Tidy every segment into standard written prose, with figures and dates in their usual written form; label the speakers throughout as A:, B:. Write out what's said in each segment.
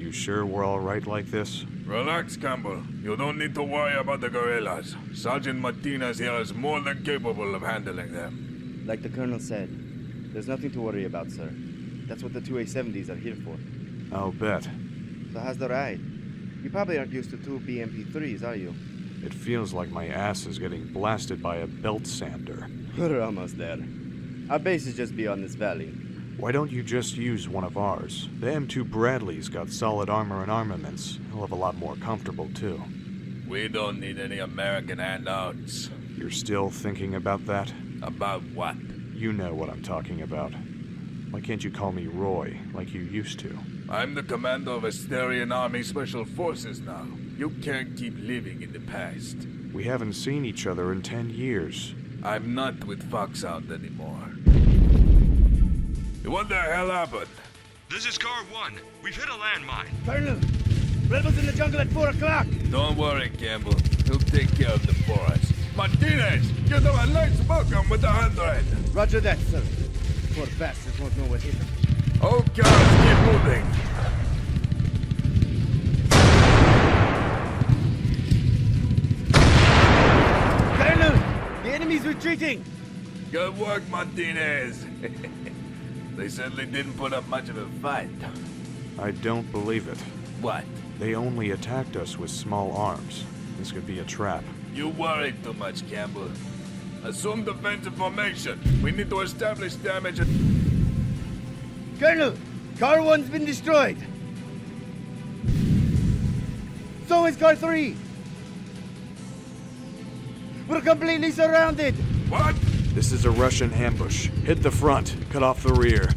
A: You sure we're all right like this?
B: Relax, Campbell. You don't need to worry about the guerrillas. Sergeant Martinez here is more than capable of handling them.
C: Like the Colonel said, there's nothing to worry about, sir. That's what the 2A-70s are here for.
A: I'll bet.
C: So how's the ride? You probably aren't used to 2 BMP-3s, are you?
A: It feels like my ass is getting blasted by a belt sander.
C: We're almost there. Our base is just beyond this valley.
A: Why don't you just use one of ours? The M2 Bradley's got solid armor and armaments. He'll have a lot more comfortable, too.
B: We don't need any American handouts.
A: You're still thinking about that?
B: About what?
A: You know what I'm talking about. Why can't you call me Roy, like you used to?
B: I'm the commander of Asterian Army Special Forces now. You can't keep living in the past.
A: We haven't seen each other in 10 years.
B: I'm not with Foxhound anymore. What the hell happened?
D: This is Car 1. We've hit a landmine.
C: Colonel! Rebels in the jungle at 4 o'clock!
B: Don't worry, Campbell. He'll take care of the forest. Martinez, give them a nice welcome with the 100.
C: Roger that, sir. Poor bastards won't know what hit them.
B: Oh, God, keep moving.
C: Colonel! The enemy's retreating!
B: Good work, Martinez. They certainly didn't put up much of a fight.
A: I don't believe it.
B: What?
A: They only attacked us with small arms. This could be a trap.
B: You worry too much, Campbell. Assume defensive formation. We need to establish damage at...
C: Colonel! Car 1's been destroyed! So is Car 3! We're completely surrounded!
B: What?
A: This is a Russian ambush. Hit the front, cut off the rear.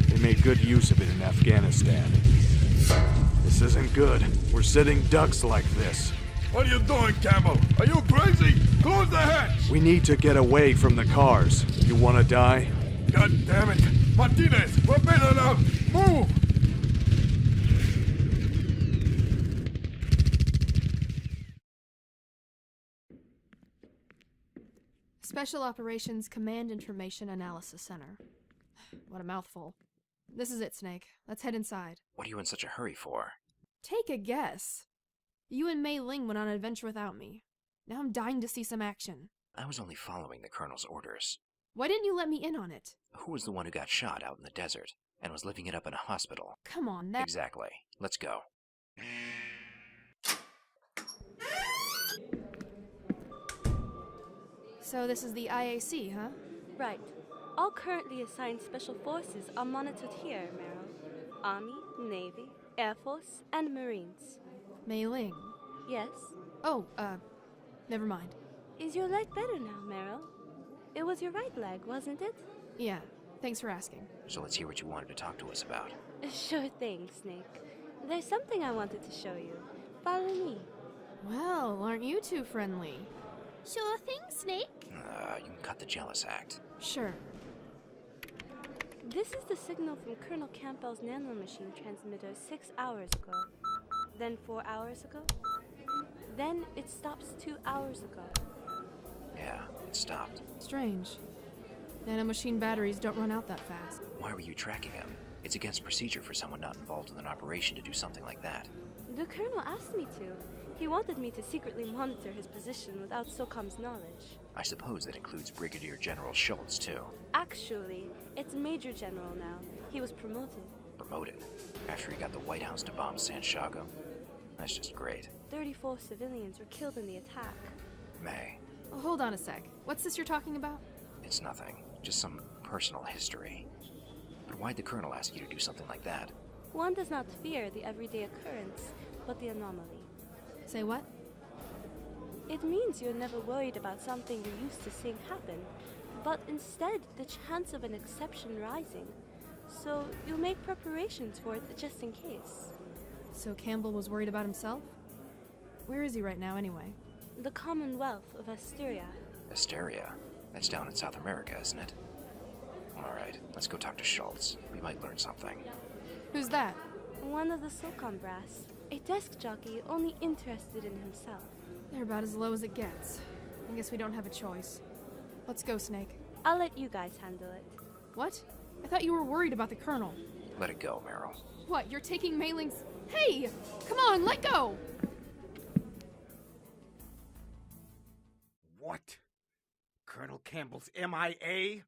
A: They made good use of it in Afghanistan. This isn't good. We're sitting ducks like this.
B: What are you doing, Campbell? Are you crazy? Close the hatch!
A: We need to get away from the cars. You want to die?
B: God damn it! Martinez, we're bailing out! Move!
E: Special Operations Command Information Analysis Center. What a mouthful. This is it, Snake. Let's head inside.
F: What are you in such a hurry for?
E: Take a guess. You and Ling went on an adventure without me. Now I'm dying to see some action.
F: I was only following the Colonel's orders.
E: Why didn't you let me in on it?
F: Who was the one who got shot out in the desert and was living it up in a hospital?
E: Come on, that—
F: Exactly. Let's go.
E: So this is the IAC, huh?
G: Right. All currently assigned special forces are monitored here, Meryl. Army, Navy, Air Force, and Marines.
E: Ling.
G: Yes?
E: Oh, never mind.
G: Is your leg better now, Meryl? It was your right leg, wasn't it?
E: Yeah, thanks for asking.
F: So let's hear what you wanted to talk to us about.
G: Sure thing, Snake. There's something I wanted to show you. Follow me.
E: Well, aren't you two friendly?
G: Sure thing, Snake.
F: You can cut the jealous act.
E: Sure.
G: This is the signal from Colonel Campbell's nanomachine transmitter 6 hours ago. Then 4 hours ago. Then it stops 2 hours ago.
F: Yeah, it stopped.
E: Strange. Nanomachine batteries don't run out that fast.
F: Why were you tracking him? It's against procedure for someone not involved in an operation to do something like that.
G: The Colonel asked me to. He wanted me to secretly monitor his position without SOCOM's knowledge.
F: I suppose that includes Brigadier General Schultz, too.
G: Actually, it's Major General now. He was promoted.
F: Promoted? After he got the White House to bomb Santiago? That's just great.
G: 34 civilians were killed in the attack.
F: May.
E: Oh, hold on a sec. What's this you're talking about?
F: It's nothing. Just some personal history. But why'd the Colonel ask you to do something like that?
G: One does not fear the everyday occurrence, but the anomaly.
E: Say what?
G: It means you're never worried about something you're used to seeing happen, but instead the chance of an exception rising. So you make preparations for it just in case.
E: So Campbell was worried about himself? Where is he right now, anyway?
G: The Commonwealth of Asteria.
F: Asteria? That's down in South America, isn't it? Alright, let's go talk to Schultz. We might learn something.
E: Who's that?
G: One of the SOCOM brass. A desk jockey only interested in himself.
E: They're about as low as it gets. I guess we don't have a choice. Let's go, Snake.
G: I'll let you guys handle it.
E: What? I thought you were worried about the Colonel.
F: Let it go, Meryl.
E: What, you're taking Ling's... Hey! Come on, let go!
H: What? Colonel Campbell's MIA?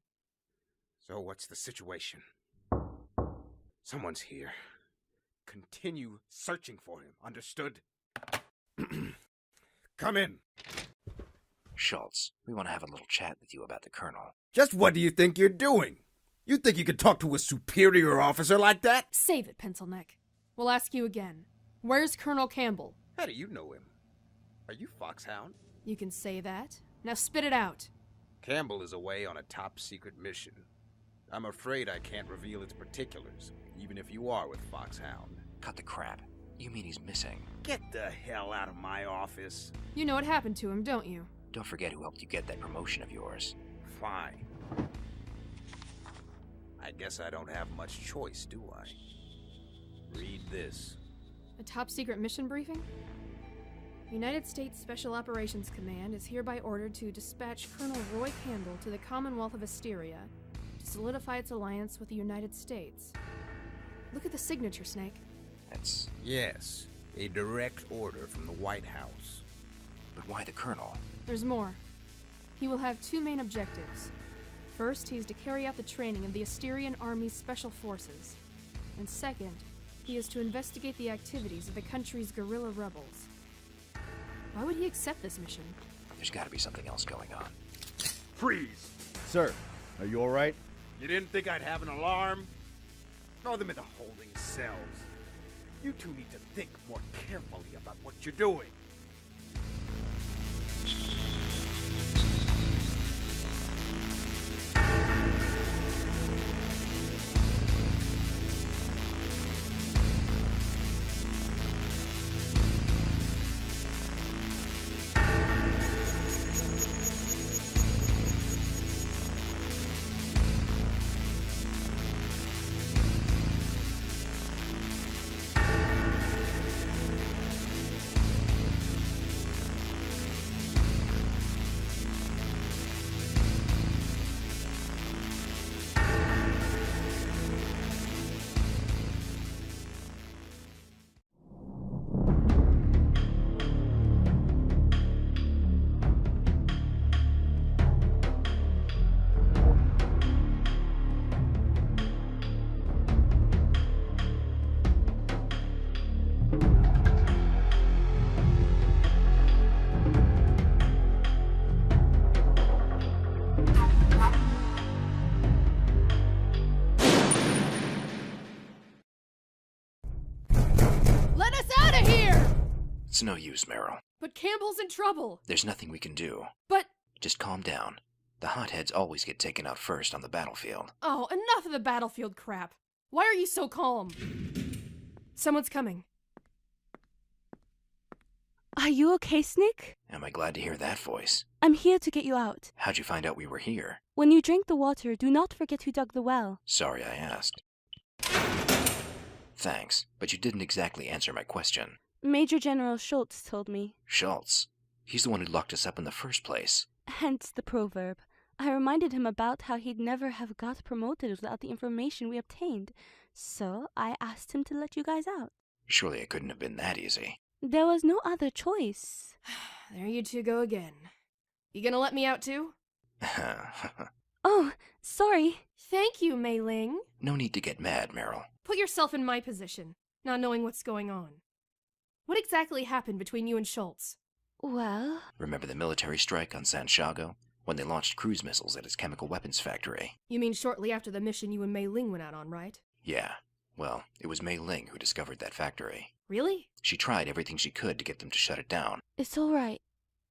H: So what's the situation? Someone's here. Continue searching for him, understood? Come in.
F: Schultz, we want to have a little chat with you about the Colonel.
H: Just what do you think you're doing? You think you can talk to a superior officer like that?
E: Save it, Pencil Neck. We'll ask you again. Where's Colonel Campbell?
H: How do you know him? Are you Foxhound?
E: You can say that. Now spit it out.
H: Campbell is away on a top-secret mission. I'm afraid I can't reveal its particulars, even if you are with Foxhound.
F: Cut the crap. You mean he's missing?
H: Get the hell out of my office.
E: You know what happened to him, don't you?
F: Don't forget who helped you get that promotion of yours.
H: Fine. I guess I don't have much choice, do I? Read this.
E: A top-secret mission briefing? United States Special Operations Command is hereby ordered to dispatch Colonel Roy Campbell to the Commonwealth of Asteria to solidify its alliance with the United States. Look at the signature, Snake.
F: That's...
H: Yes, a direct order from the White House.
F: But why the Colonel?
E: There's more. He will have two main objectives. First, he is to carry out the training of the Asterian Army's Special Forces. And second, he is to investigate the activities of the country's guerrilla rebels. Why would he accept this mission?
F: There's gotta be something else going on.
A: Freeze!
C: Sir, are you alright?
H: You didn't think I'd have an alarm? Throw them into holding cells. You two need to think more carefully about what you're doing.
F: It's no use, Meryl.
E: But Campbell's in trouble!
F: There's nothing we can do.
E: But...
F: Just calm down. The hotheads always get taken out first on the battlefield.
E: Oh, enough of the battlefield crap. Why are you so calm? Someone's coming.
G: Are you okay, Snake?
F: Am I glad to hear that voice?
G: I'm here to get you out.
F: How'd you find out we were here?
G: When you drink the water, do not forget who dug the well.
F: Sorry I asked. Thanks, but you didn't exactly answer my question.
G: Major General Schultz told me.
F: Schultz? He's the one who locked us up in the first place.
G: Hence the proverb. I reminded him about how he'd never have got promoted without the information we obtained. So I asked him to let you guys out.
F: Surely it couldn't have been that easy.
G: There was no other choice.
E: There you two go again. You gonna let me out too?
G: Oh, sorry.
E: Thank you, Mei Ling.
F: No need to get mad, Meryl.
E: Put yourself in my position, not knowing what's going on. What exactly happened between you and Schultz?
G: Well...
F: Remember the military strike on Santiago? When they launched cruise missiles at his chemical weapons factory?
E: You mean shortly after the mission you and Mei Ling went out on, right?
F: Yeah. Well, it was Mei Ling who discovered that factory.
E: Really?
F: She tried everything she could to get them to shut it down.
G: It's all right,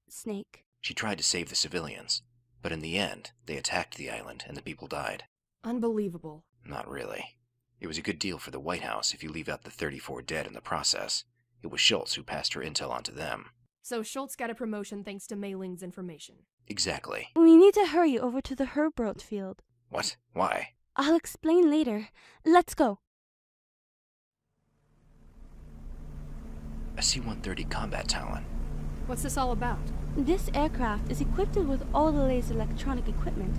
G: Snake.
F: She tried to save the civilians, but in the end, they attacked the island and the people died.
E: Unbelievable.
F: Not really. It was a good deal for the White House if you leave out the 34 dead in the process. It was Schultz who passed her intel on to them.
E: So Schultz got a promotion thanks to Mei Ling's information.
F: Exactly.
G: We need to hurry over to the Herbrot field.
F: What? Why?
G: I'll explain later. Let's go.
F: A C-130 combat Talon.
E: What's this all about?
G: This aircraft is equipped with all the latest electronic equipment.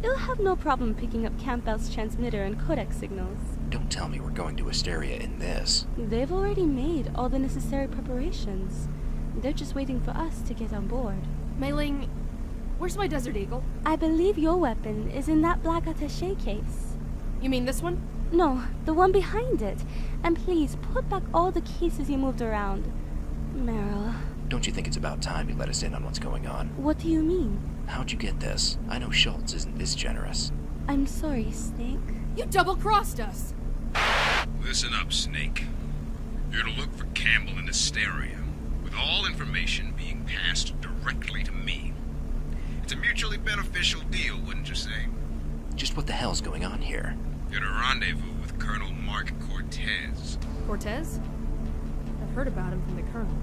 G: It'll have no problem picking up Campbell's transmitter and codec signals.
F: Don't tell me we're going to Asteria in this.
G: They've already made all the necessary preparations. They're just waiting for us to get on board.
E: Ling, where's my Desert Eagle?
G: I believe your weapon is in that black attaché case.
E: You mean this one?
G: No, the one behind it. And please, put back all the cases you moved around. Meryl.
F: Don't you think it's about time you let us in on what's going on?
G: What do you mean?
F: How'd you get this? I know Schultz isn't this generous.
G: I'm sorry, Snake.
E: You double-crossed us!
I: Listen up, Snake. You're to look for Campbell in Asteria, with all information being passed directly to me. It's a mutually beneficial deal, wouldn't you say?
F: Just what the hell's going on here?
I: You're to rendezvous with Colonel Mark Cortez.
E: Cortez? I've heard about him from the Colonel.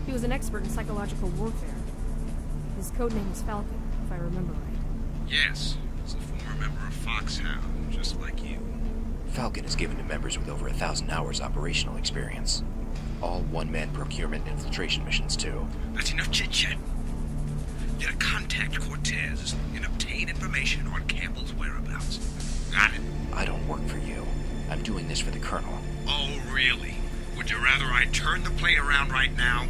E: He was an expert in psychological warfare. His codename was Falcon, if I remember right.
I: Yes, he's a former member of Foxhound, just like you.
F: Falcon is given to members with over 1,000 hours operational experience. All one-man procurement and infiltration missions, too.
I: That's enough chit-chat. You're to contact Cortez and obtain information on Campbell's whereabouts. Got it?
F: I don't work for you. I'm doing this for the Colonel.
I: Oh, really? Would you rather I turn the play around right now?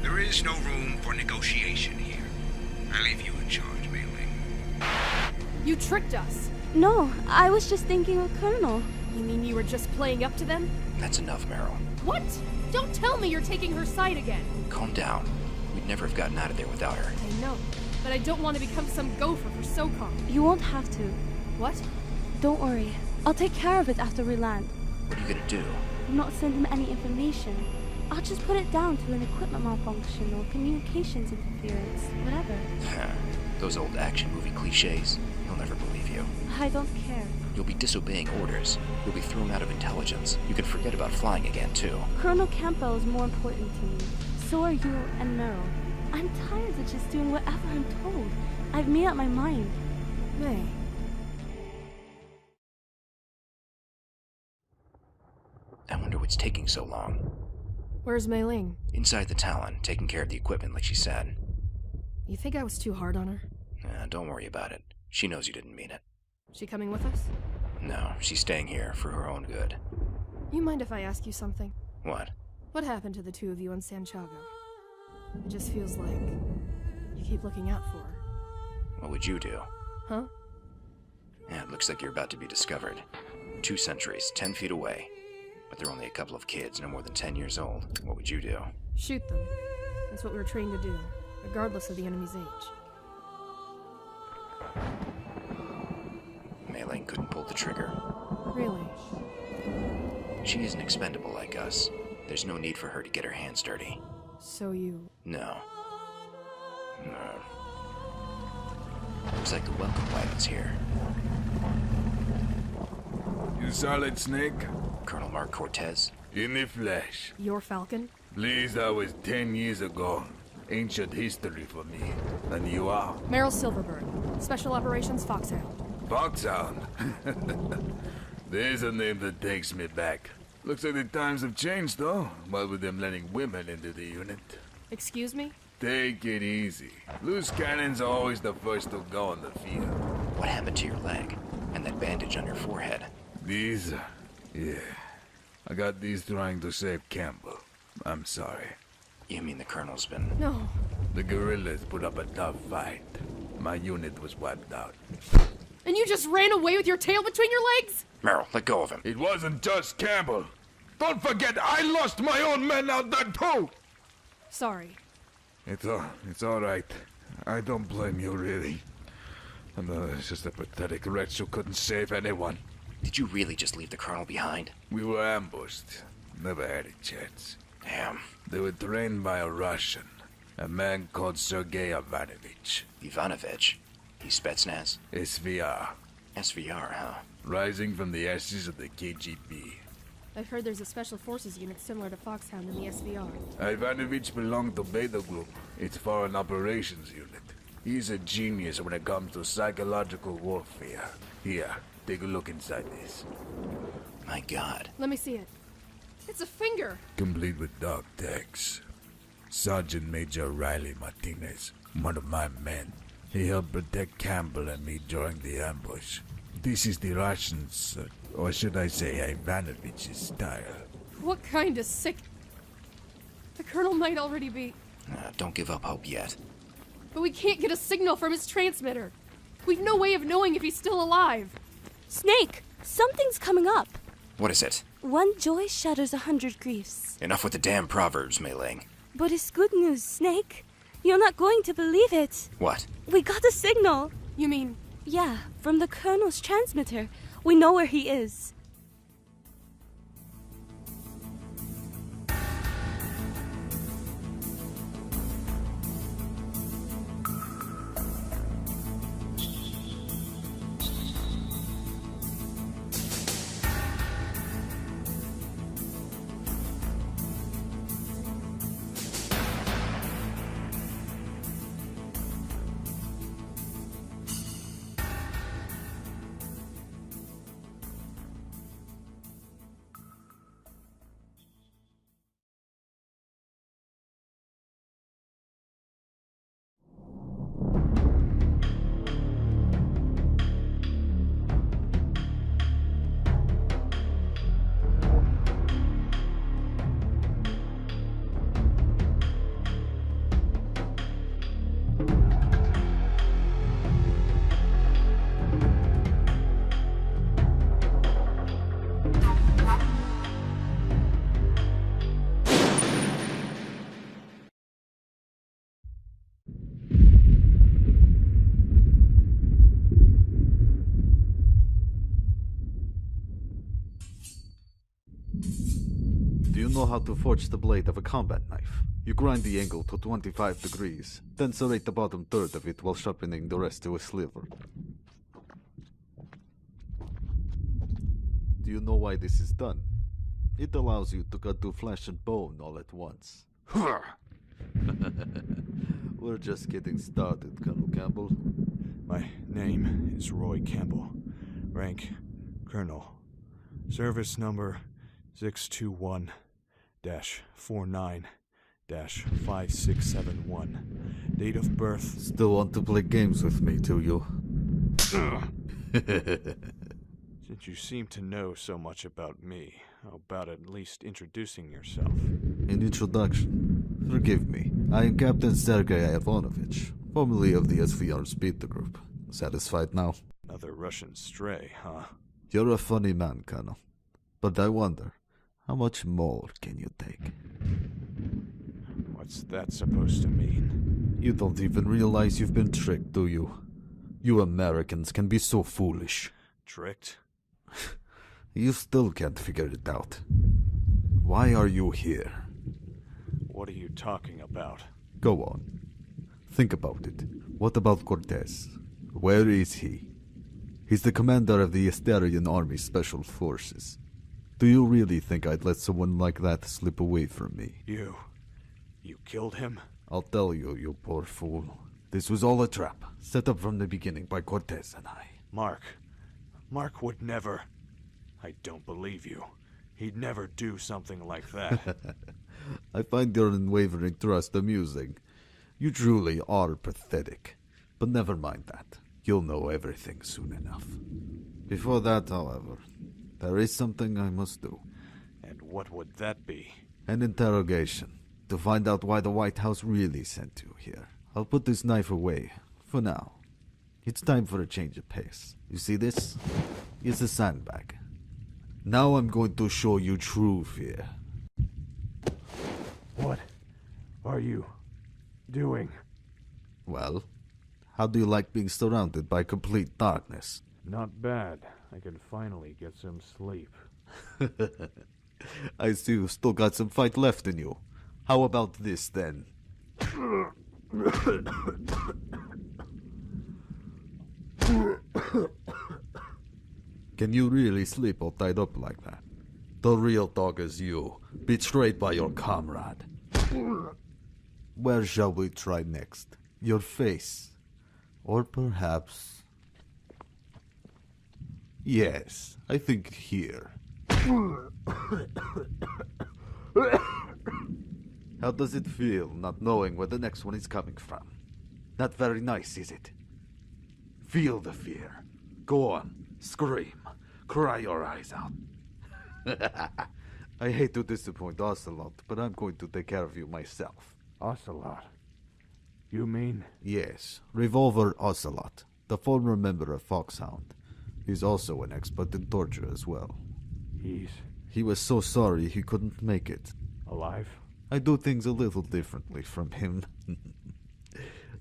I: There is no room for negotiation here. I leave you in charge, Ling.
E: You tricked us!
G: No, I was just thinking of Colonel.
E: You mean you were just playing up to them?
F: That's enough, Meryl.
E: What? Don't tell me you're taking her side again!
F: Calm down. We'd never have gotten out of there without her.
E: I know, but I don't want to become some gopher for SOCOM.
G: You won't have to.
E: What?
G: Don't worry. I'll take care of it after we land.
F: What are you gonna do?
G: Not send him any information. I'll just put it down to an equipment malfunction or communications interference, whatever.
F: Those old action movie cliches. He'll never believe you.
G: I don't care.
F: You'll be disobeying orders. You'll be thrown out of intelligence. You can forget about flying again, too.
G: Colonel Campbell is more important to me. So are you and Meryl. I'm tired of just doing whatever I'm told. I've made up my mind.
E: May.
F: I wonder what's taking so long.
E: Where's Ling?
F: Inside the Talon, taking care of the equipment like she said.
E: You think I was too hard on her?
F: Don't worry about it. She knows you didn't mean it.
E: She coming with us?
F: No, she's staying here for her own good.
E: You mind if I ask you something?
F: What?
E: What happened to the two of you in Santiago? It just feels like you keep looking out for her.
F: What would you do?
E: Huh?
F: Yeah, it looks like you're about to be discovered. 2 sentries, 10 feet away. But they're only a couple of kids, no more than 10 years old. What would you do?
E: Shoot them. That's what we were trained to do, regardless of the enemy's age.
F: Ling couldn't pull the trigger.
E: Really?
F: She isn't expendable like us. There's no need for her to get her hands dirty.
E: So you...
F: No. Looks like the welcome wagon's here.
B: You solid, Snake?
F: Colonel Mark Cortez.
B: In the flesh.
E: Your Falcon?
B: Please, that was 10 years ago. Ancient history for me. And you are?
E: Meryl Silverburgh. Special Operations Foxhound.
B: Foxhound? There's a name that takes me back. Looks like the times have changed, though. What with them letting women into the unit.
E: Excuse me?
B: Take it easy. Loose cannons are always the first to go on the field.
F: What happened to your leg? And that bandage on your forehead?
B: These? Yeah. I got these trying to save Campbell. I'm sorry.
F: You mean the Colonel's been...
E: No.
B: The guerrillas put up a tough fight. My unit was wiped out.
E: And you just ran away with your tail between your legs?
F: Meryl, let go of him.
B: It wasn't just Campbell. Don't forget, I lost my own men out there too!
E: Sorry.
B: It's all right. I don't blame you, really. It's just a pathetic wretch who couldn't save anyone.
F: Did you really just leave the Colonel behind?
B: We were ambushed. Never had a chance.
F: Damn.
B: They were trained by a Russian. A man called Sergei Ivanovich.
F: Ivanovich? He's Spetsnaz?
B: SVR.
F: SVR, huh?
B: Rising from the ashes of the KGB.
E: I've heard there's a special forces unit similar to Foxhound in the SVR.
B: Ivanovich belonged to Beta Group, its foreign operations unit. He's a genius when it comes to psychological warfare. Here, take a look inside this.
F: My God.
E: Let me see it. It's a finger!
B: Complete with dog tags. Sergeant Major Riley Martinez, one of my men. He helped protect Campbell and me during the ambush. This is the Russians, or should I say Ivanovich's style.
E: What kind of sick... The Colonel might already be...
F: Don't give up hope yet.
E: But we can't get a signal from his transmitter. We've no way of knowing if he's still alive.
G: Snake! Something's coming up.
F: What is it?
G: One joy shatters 100 griefs.
F: Enough with the damn proverbs, Ling.
G: But it's good news, Snake. You're not going to believe it.
F: What?
G: We got a signal.
E: You mean...
G: Yeah, from the Colonel's transmitter. We know where he is.
J: Do you know how to forge the blade of a combat knife? You grind the angle to 25 degrees, then serrate the bottom third of it while sharpening the rest to a sliver. Do you know why this is done? It allows you to cut through flesh and bone all at once. We're just getting started, Colonel Campbell.
A: My name is Roy Campbell. Rank, Colonel. Service number 621-49-5671. Date of birth...
J: Still want to play games with me, do you?
A: Since you seem to know so much about me, how about at least introducing yourself?
J: An introduction. Forgive me. I am Captain Sergei Ivanovich, formerly of the SVR's beta group. Satisfied now?
A: Another Russian stray, huh?
J: You're a funny man, Colonel. But I wonder, how much more can you take?
A: What's that supposed to mean?
J: You don't even realize you've been tricked, do you? You Americans can be so foolish.
A: Tricked?
J: You still can't figure it out. Why are you here?
A: What are you talking about?
J: Go on. Think about it. What about Cortez? Where is he? He's the commander of the Asterian Army Special Forces. Do you really think I'd let someone like that slip away from me?
A: You killed him?
J: I'll tell you, you poor fool. This was all a trap, set up from the beginning by Cortez and I.
A: Mark would never... I don't believe you. He'd never do something like that.
J: I find your unwavering trust amusing. You truly are pathetic. But never mind that. You'll know everything soon enough. Before that, however, there is something I must do.
A: And what would that be?
J: An interrogation, to find out why the White House really sent you here. I'll put this knife away, for now. It's time for a change of pace. You see this? It's a sandbag. Now I'm going to show you true fear.
A: What are you doing?
J: Well, how do you like being surrounded by complete darkness?
A: Not bad. I can finally get some sleep.
J: I see you've still got some fight left in you. How about this, then? Can you really sleep all tied up like that? The real dog is you, betrayed by your comrade. Where shall we try next? Your face? Or perhaps... Yes, I think here. How does it feel, not knowing where the next one is coming from? Not very nice, is it? Feel the fear. Go on. Scream. Cry your eyes out. I hate to disappoint Ocelot, but I'm going to take care of you myself.
A: Ocelot? You mean?
J: Yes, Revolver Ocelot, the former member of Foxhound. He's also an expert in torture as well. He was so sorry he couldn't make it.
A: Alive?
J: I do things a little differently from him.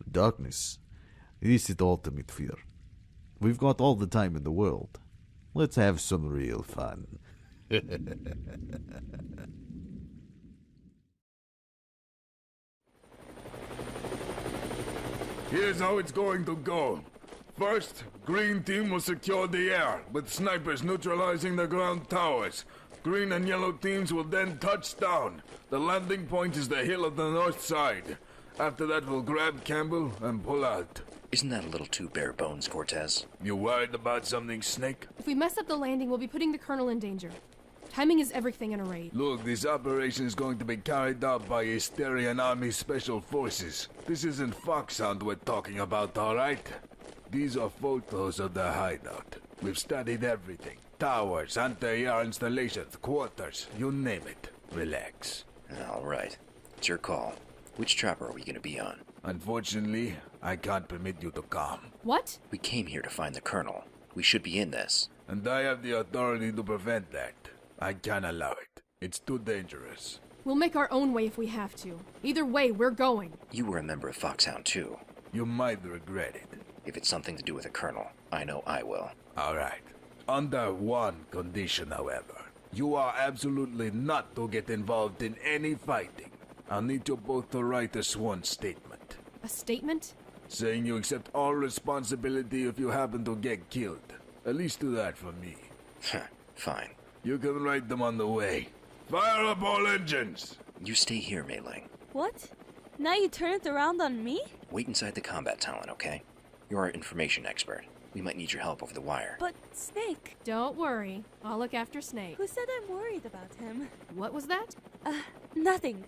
J: Darkness is the ultimate fear. We've got all the time in the world. Let's have some real fun.
B: Here's how it's going to go. First, green team will secure the air, with snipers neutralizing the ground towers. Green and yellow teams will then touch down. The landing point is the hill of the north side. After that, we'll grab Campbell and pull out.
F: Isn't that a little too bare bones, Cortez?
B: You worried about something, Snake?
E: If we mess up the landing, we'll be putting the Colonel in danger. Timing is everything in a raid.
B: Look, this operation is going to be carried out by Hysterian Army Special Forces. This isn't Foxhound we're talking about, alright? These are photos of the hideout. We've studied everything. Towers, anti-air installations, quarters, you name it. Relax.
F: Alright. It's your call. Which trapper are we gonna be on?
B: Unfortunately, I can't permit you to come.
E: What?
F: We came here to find the Colonel. We should be in this.
B: And I have the authority to prevent that. I can't allow it. It's too dangerous.
E: We'll make our own way if we have to. Either way, we're going.
F: You were a member of Foxhound too.
B: You might regret it.
F: If it's something to do with the Colonel, I know I will.
B: Alright. Under one condition, however. You are absolutely not to get involved in any fighting. I'll need you both to write a sworn statement.
E: A statement?
B: Saying you accept all responsibility if you happen to get killed. At least do that for me.
F: Fine.
B: You can write them on the way. Fire up all engines!
F: You stay here, Mei Ling.
G: What? Now you turn it around on me?
F: Wait inside the combat talent, okay? You're our information expert. We might need your help over the wire.
G: But Snake...
E: Don't worry. I'll look after Snake.
G: Who said I'm worried about him?
E: What was that?
G: Nothing.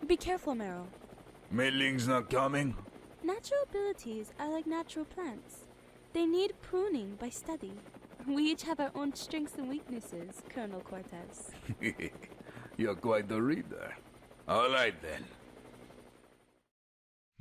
G: Be careful, Meryl.
B: Mei Ling's not coming?
G: Natural abilities are like natural plants. They need pruning by study. We each have our own strengths and weaknesses, Colonel Cortez.
B: You're quite the reader. All right, then.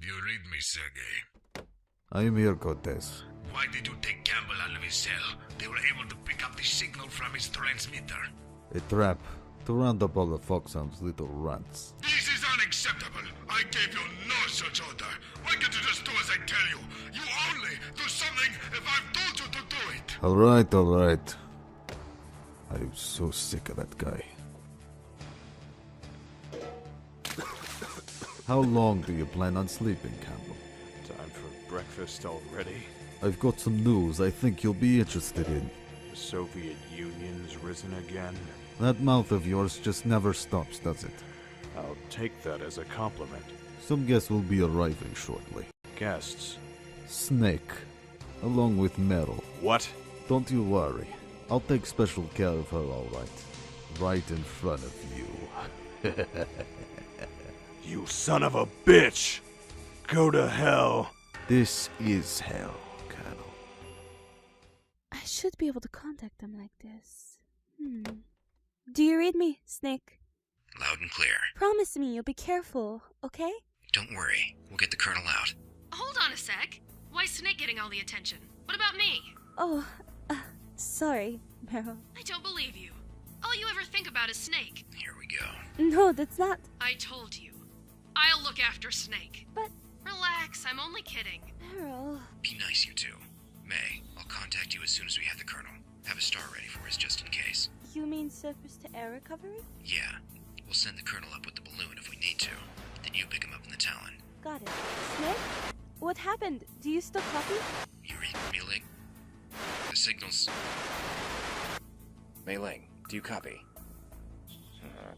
B: You read me, Sergei?
J: I am here, Cortez.
B: Why did you take Campbell out of his cell? They were able to pick up the signal from his transmitter.
J: A trap to round up all the Foxhound's little runts.
I: This is unacceptable. I gave you no such order. Why can't you just do as I tell you? You only do something if I've told you to do it.
J: Alright. I'm so sick of that guy. How long do you plan on sleeping, Campbell?
A: Time for breakfast already.
J: I've got some news I think you'll be interested in.
A: The Soviet Union's risen again.
J: That mouth of yours just never stops, does it?
A: I'll take that as a compliment.
J: Some guests will be arriving shortly.
A: Guests?
J: Snake, along with Meryl.
A: What?
J: Don't you worry. I'll take special care of her, all right. Right in front of you.
A: You son of a bitch! Go to hell!
J: This is hell, Colonel.
G: I should be able to contact them like this. Do you read me, Snake?
F: Loud and clear.
G: Promise me you'll be careful, okay?
F: Don't worry. We'll get the Colonel out.
E: Hold on a sec. Why is Snake getting all the attention? What about me?
G: Oh, sorry, Meryl.
E: I don't believe you. All you ever think about is Snake.
F: Here we go.
G: No, that's not...
E: I told you. I'll look after Snake.
G: But...
E: Relax, I'm only kidding.
G: Meryl...
F: Be nice, you two. May, I'll contact you as soon as we have the Colonel. Have a star ready for us just in case.
G: You mean surface-to-air recovery?
F: Yeah. We'll send the Colonel up with the balloon if we need to. Then you pick him up in the Talon.
G: Got it. Snake? What happened? Do you still copy?
F: You read me, Ling? The signals... Mei Ling, do you copy?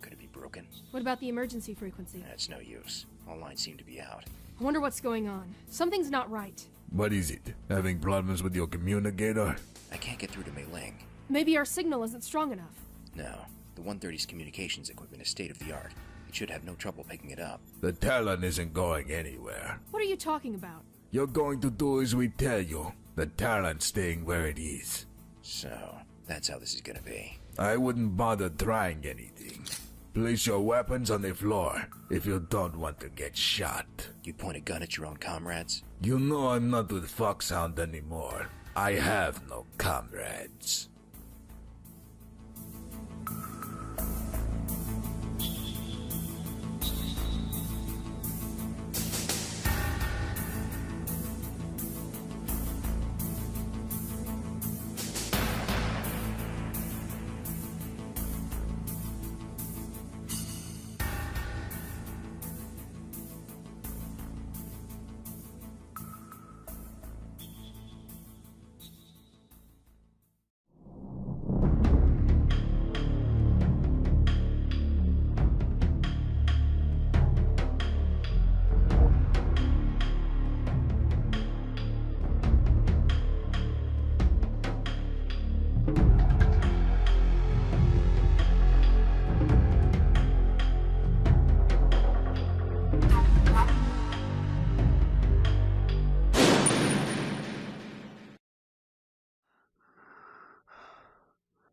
F: Could it be broken?
E: What about the emergency frequency?
F: That's no use. All lines seem to be out.
E: I wonder what's going on. Something's not right.
B: What is it? Having problems with your communicator?
F: I can't get through to Mei Ling.
E: Maybe our signal isn't strong enough.
F: No. The 130's communications equipment is state-of-the-art. It should have no trouble picking it up.
B: The Talon isn't going anywhere.
E: What are you talking about?
B: You're going to do as we tell you. The talent staying where it is.
F: So, that's how this is gonna be.
B: I wouldn't bother trying anything. Place your weapons on the floor if you don't want to get shot.
F: You point a gun at your own comrades?
B: You know I'm not with Foxhound anymore. I have no comrades.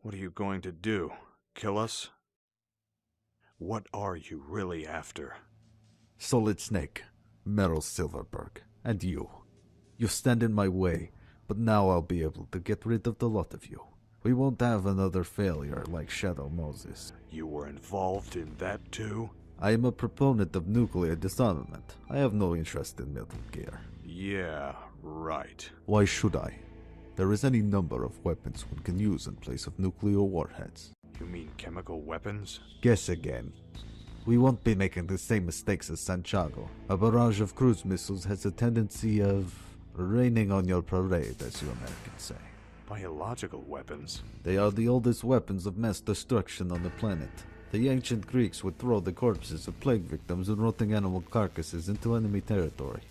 A: What are you going to do? Kill us? What are you really after?
J: Solid Snake, Meryl Silverburgh, and you. You stand in my way, but now I'll be able to get rid of the lot of you. We won't have another failure like Shadow Moses.
A: You were involved in that too?
J: I am a proponent of nuclear disarmament. I have no interest in Metal Gear.
A: Yeah, right.
J: Why should I? There is any number of weapons one can use in place of nuclear warheads.
A: You mean chemical weapons?
J: Guess again. We won't be making the same mistakes as Santiago. A barrage of cruise missiles has a tendency of raining on your parade, as you Americans say.
A: Biological weapons?
J: They are the oldest weapons of mass destruction on the planet. The ancient Greeks would throw the corpses of plague victims and rotting animal carcasses into enemy territory.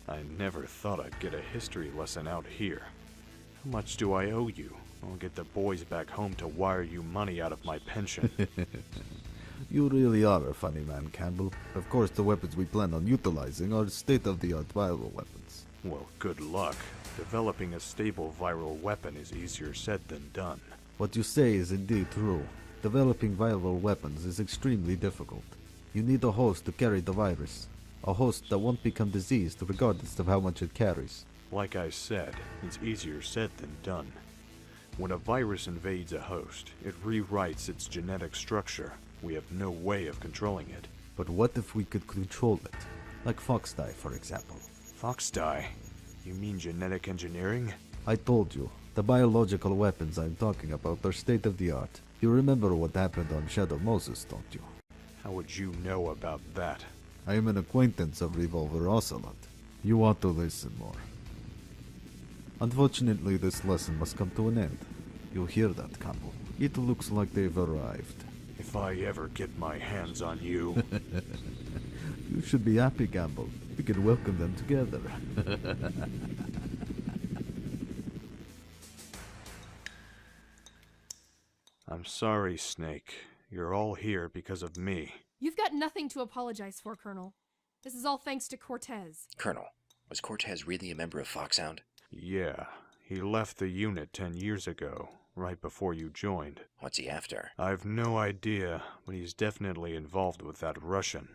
A: I never thought I'd get a history lesson out here. How much do I owe you? I'll get the boys back home to wire you money out of my pension.
J: You really are a funny man, Campbell. Of course, the weapons we plan on utilizing are state-of-the-art viral weapons.
A: Well, good luck. Developing a stable viral weapon is easier said than done.
J: What you say is indeed true. Developing viral weapons is extremely difficult. You need a host to carry the virus. A host that won't become diseased regardless of how much it carries.
A: Like I said, it's easier said than done. When a virus invades a host, it rewrites its genetic structure. We have no way of controlling it.
J: But what if we could control it? Like Foxdie, for example.
A: Foxdie? You mean genetic engineering?
J: I told you, the biological weapons I'm talking about are state-of-the-art. You remember what happened on Shadow Moses, don't you?
A: How would you know about that?
J: I am an acquaintance of Revolver Ocelot. You want to listen more. Unfortunately, this lesson must come to an end. You hear that, Campbell? It looks like they've arrived.
A: If I ever get my hands on you...
J: You should be happy, Campbell. We can welcome them together.
A: I'm sorry, Snake. You're all here because of me.
E: You've got nothing to apologize for, Colonel. This is all thanks to Cortez.
F: Colonel, was Cortez really a member of Foxhound?
A: Yeah, he left the unit 10 years ago, right before you joined.
F: What's he after?
A: I've no idea, but he's definitely involved with that Russian.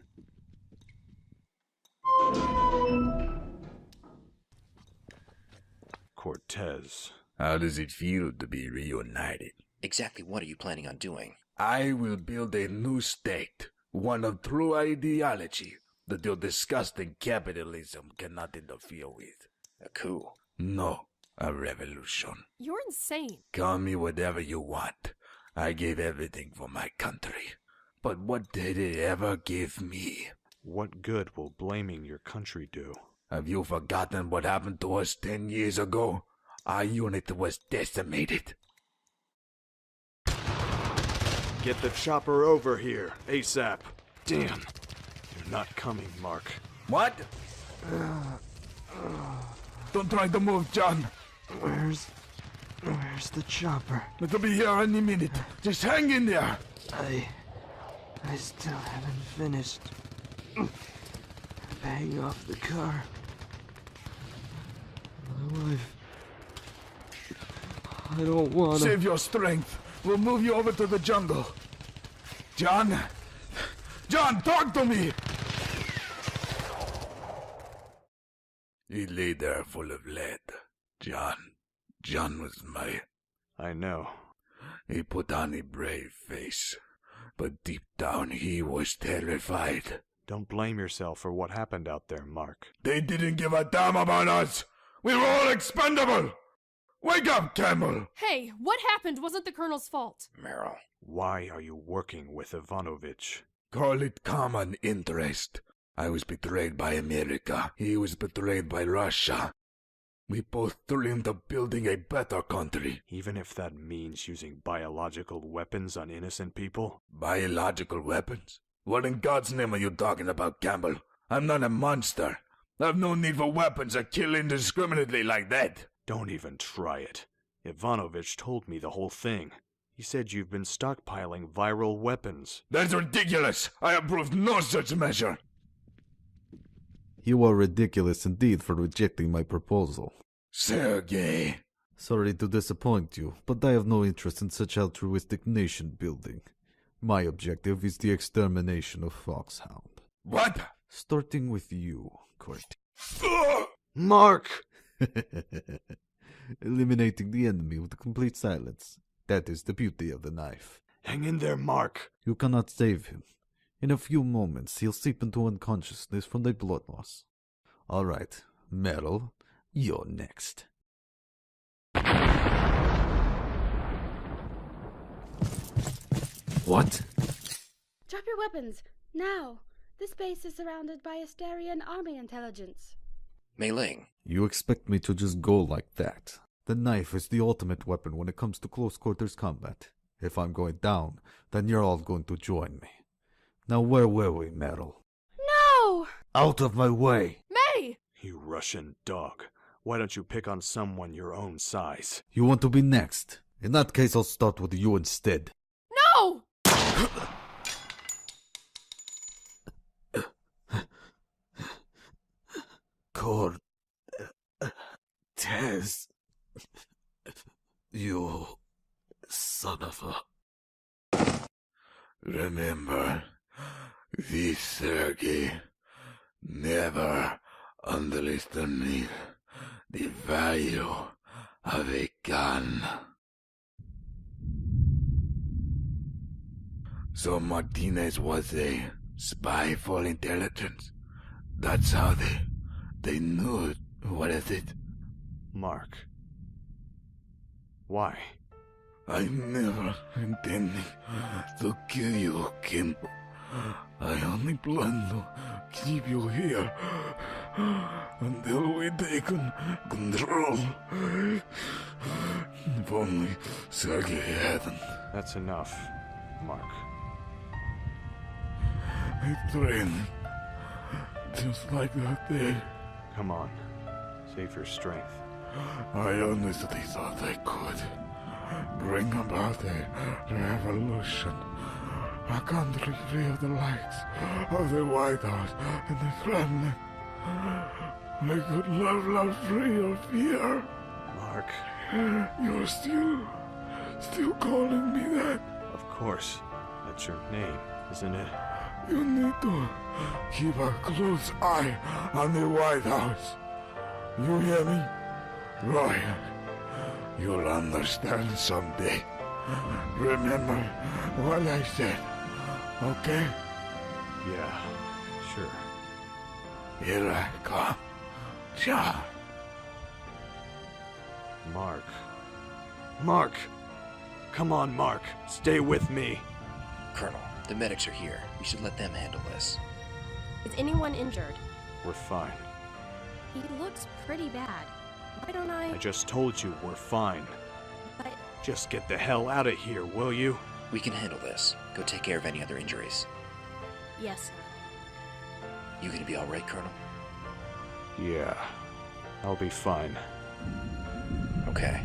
A: Cortez.
B: How does it feel to be reunited?
F: Exactly what are you planning on doing?
B: I will build a new state, one of true ideology that your disgusting capitalism cannot interfere with.
F: A coup?
B: No, a revolution.
E: You're insane.
B: Call me whatever you want. I gave everything for my country. But what did it ever give me?
A: What good will blaming your country do?
B: Have you forgotten what happened to us 10 years ago? Our unit was decimated.
A: Get the chopper over here, ASAP. Damn, you're not coming, Mark.
B: What? Don't try to move, John.
K: Where's the chopper?
B: It'll be here any minute. Just hang in there.
K: I still haven't finished paying off the car. life. I don't wanna...
B: Save your strength. We'll move you over to the jungle. John? John, talk to me! He lay there full of lead. John was my...
A: I know.
B: He put on a brave face, but deep down he was terrified.
A: Don't blame yourself for what happened out there, Mark.
B: They didn't give a damn about us! We were all expendable! Wake up, Campbell!
E: Hey, what happened wasn't the Colonel's fault.
F: Meryl.
A: Why are you working with Ivanovich?
B: Call it common interest. I was betrayed by America. He was betrayed by Russia. We both dreamed of building a better country.
A: Even if that means using biological weapons on innocent people?
B: Biological weapons? What in God's name are you talking about, Campbell? I'm not a monster. I've no need for weapons that kill indiscriminately like that.
A: Don't even try it. Ivanovich told me the whole thing. He said you've been stockpiling viral weapons.
B: That's ridiculous! I approved no such measure!
J: You are ridiculous indeed for rejecting my proposal.
B: Sergei.
J: Sorry to disappoint you, but I have no interest in such altruistic nation building. My objective is the extermination of Foxhound.
B: What?
J: Starting with you, Kurt.
A: Mark!
J: Eliminating the enemy with complete silence. That is the beauty of the knife.
A: Hang in there, Mark.
J: You cannot save him. In a few moments, he'll seep into unconsciousness from the blood loss. All right, Meryl, you're next. What?
L: Drop your weapons, now! This base is surrounded by Asterian army intelligence.
F: Ling.
J: You expect me to just go like that? The knife is the ultimate weapon when it comes to close quarters combat. If I'm going down, then you're all going to join me. Now where were we, Meryl?
L: No!
J: Out of my way!
E: May!
A: You Russian dog. Why don't you pick on someone your own size?
J: You want to be next? In that case, I'll start with you instead.
E: No!
J: Cortez. You son of a...
B: Remember, this Sergei, never underestimate the value of a gun. So Martinez was a spy for intelligence. That's how they knew. What is it?
A: Mark. Why?
B: I never intended to kill you, Campbell. I only plan to keep you here until we take control. If only Sergei hadn't.
A: That's enough, Mark.
B: I trained just like that day.
A: Come on. Save your strength.
B: I honestly thought I could bring about a revolution. A country free of the likes of the White House and the Kremlin. I could love free of fear.
A: Mark.
B: You're still calling me that?
A: Of course. That's your name, isn't it?
B: You need to keep a close eye on the White House. You hear me? Ryan, you'll understand someday. Remember what I said, okay?
A: Yeah, sure.
B: Here I come, John.
A: Mark. Mark! Come on, Mark. Stay with me.
F: Colonel, the medics are here. We should let them handle this.
M: Is anyone injured?
A: We're fine.
M: He looks pretty bad. Why don't
A: I just told you we're fine.
M: But...
A: Just get the hell out of here, will you?
F: We can handle this. Go take care of any other injuries.
M: Yes, sir.
F: You gonna be alright, Colonel?
A: Yeah. I'll be fine.
F: Okay.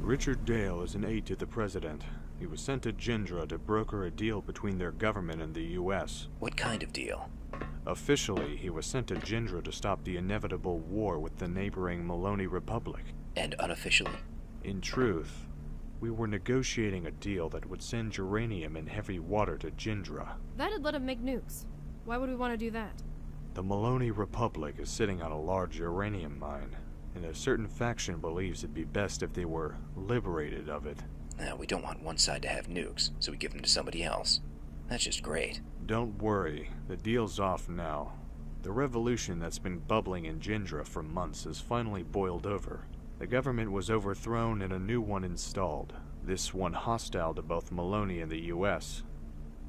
A: Richard Dale is an aide to the president. He was sent to Jindra to broker a deal between their government and the U.S.
F: What kind of deal?
A: Officially, he was sent to Jindra to stop the inevitable war with the neighboring Maloney Republic.
F: And unofficially?
A: In truth, we were negotiating a deal that would send uranium in heavy water to Jindra.
E: That'd let him make nukes. Why would we want to do that?
A: The Maloney Republic is sitting on a large uranium mine, and a certain faction believes it'd be best if they were liberated of it.
F: Now, we don't want one side to have nukes, so we give them to somebody else. That's just great.
A: Don't worry, the deal's off now. The revolution that's been bubbling in Jindra for months has finally boiled over. The government was overthrown and a new one installed, this one hostile to both Maloney and the U.S.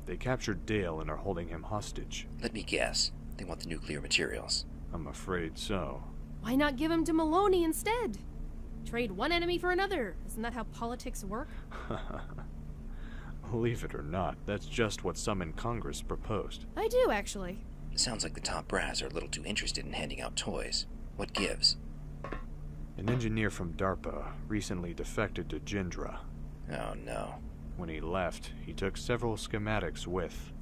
A: They captured Dale and are holding him hostage.
F: Let me guess. They want the nuclear materials.
A: I'm afraid so.
E: Why not give him to Maloney instead? Trade one enemy for another. Isn't that how politics work?
A: Believe it or not, that's just what some in Congress proposed.
E: I do, actually.
F: It sounds like the top brass are a little too interested in handing out toys. What gives?
A: An engineer from DARPA recently defected to Jindra.
F: Oh no.
A: When he left, he took several schematics with.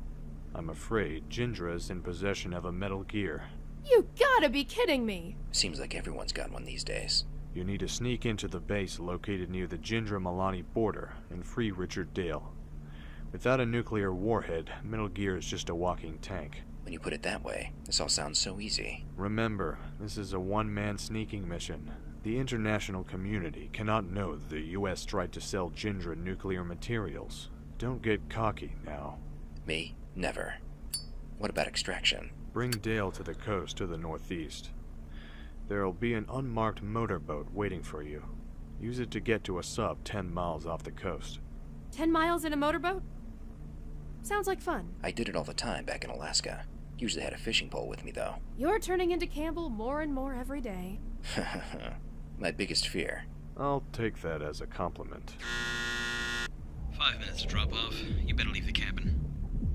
A: I'm afraid Jindra's in possession of a Metal Gear.
E: You gotta be kidding me!
F: Seems like everyone's got one these days.
A: You need to sneak into the base located near the Jindra-Malani border and free Richard Dale. Without a nuclear warhead, Metal Gear is just a walking tank.
F: When you put it that way, this all sounds so easy.
A: Remember, this is a one-man sneaking mission. The international community cannot know that the U.S. tried to sell Jindra nuclear materials. Don't get cocky now.
F: Me? Never. What about extraction?
A: Bring Dale to the coast to the northeast. There'll be an unmarked motorboat waiting for you. Use it to get to a sub 10 miles off the coast.
E: 10 miles in a motorboat? Sounds like fun.
F: I did it all the time back in Alaska. Usually had a fishing pole with me, though.
E: You're turning into Campbell more and more every day.
F: My biggest fear.
A: I'll take that as a compliment.
N: 5 minutes to drop off. You better leave the cabin.